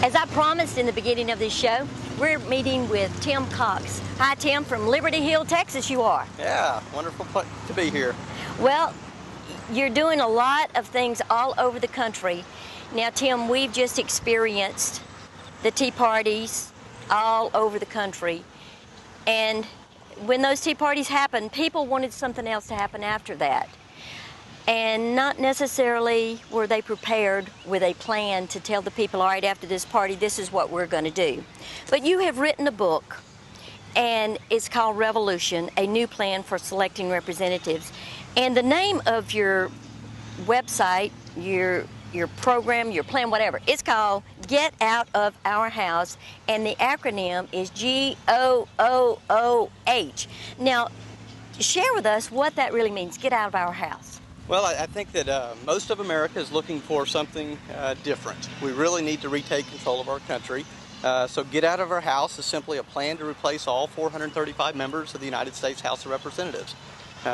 As I promised in the beginning of this show, we're meeting with Tim Cox. Hi, Tim, from Liberty Hill, Texas, you are. Yeah, wonderful to be here. Well, you're doing a lot of things all over the country. Now, Tim, we've just experienced the tea parties all over the country. And when those tea parties happened, people wanted something else to happen after that. And not necessarily were they prepared with a plan to tell the people, all right, after this party, this is what we're going to do. But you have written a book, and it's called Revolution, A New Plan for Selecting Representatives. And the name of your website, your program, your plan, whatever, it's called Get Out of Our House, and the acronym is GOOH. Now, share with us what that really means, get out of our house. Well, I think that most of America is looking for something different. We really need to retake control of our country. So Get Out of Our House is simply a plan to replace all 435 members of the United States House of Representatives.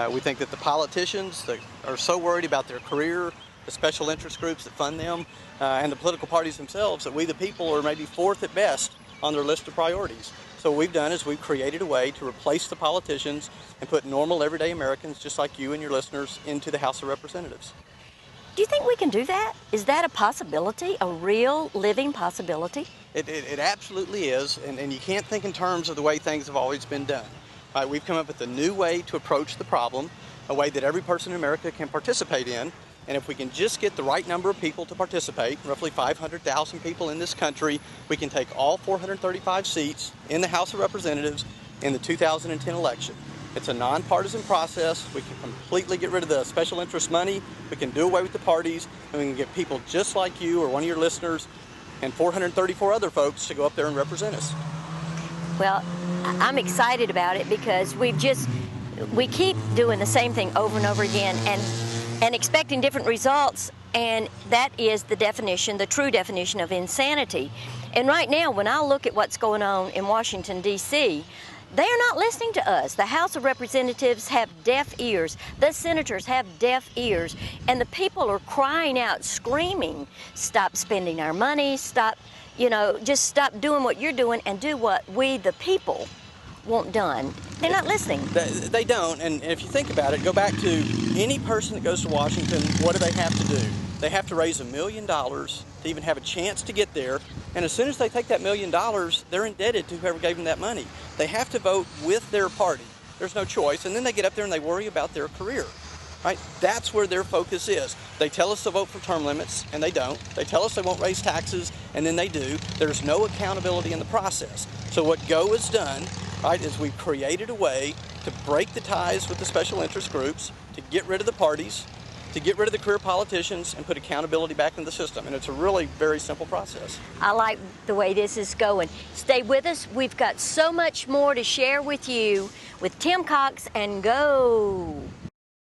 We think that the politicians that are so worried about their career, the special interest groups that fund them, and the political parties themselves, that we the people are maybe fourth at best on their list of priorities. So what we've done is we've created a way to replace the politicians and put normal, everyday Americans, just like you and your listeners, into the House of Representatives. Do you think we can do that? Is that a possibility, a real living possibility? It absolutely is, and you can't think in terms of the way things have always been done. Right, we've come up with a new way to approach the problem, a way that every person in America can participate in. And if we can just get the right number of people to participate, roughly 500,000 people in this country, we can take all 435 seats in the House of Representatives in the 2010 election. It's a nonpartisan process. We can completely get rid of the special interest money. We can do away with the parties, and we can get people just like you or one of your listeners and 434 other folks to go up there and represent us. Well, I'm excited about it because we keep doing the same thing over and over again and expecting different results, and that is the definition, the true definition of insanity. And right now, when I look at what's going on in Washington, D.C., they are not listening to us. The House of Representatives have deaf ears. The senators have deaf ears. And the people are crying out, screaming, stop spending our money, stop, just stop doing what you're doing and do what we, the people, want done. They're not listening. They don't, and if you think about it, go back to any person that goes to Washington, what do they have to do? They have to raise $1 million to even have a chance to get there, and as soon as they take that $1 million, they're indebted to whoever gave them that money. They have to vote with their party. There's no choice, and then they get up there and they worry about their career. Right? That's where their focus is. They tell us to vote for term limits, and they don't. They tell us they won't raise taxes, and then they do. There's no accountability in the process. So what GO has done, right, is we've created a way to break the ties with the special interest groups, to get rid of the parties, to get rid of the career politicians, and put accountability back in the system. And it's a really very simple process. I like the way this is going. Stay with us. We've got so much more to share with you with Tim Cox and GO.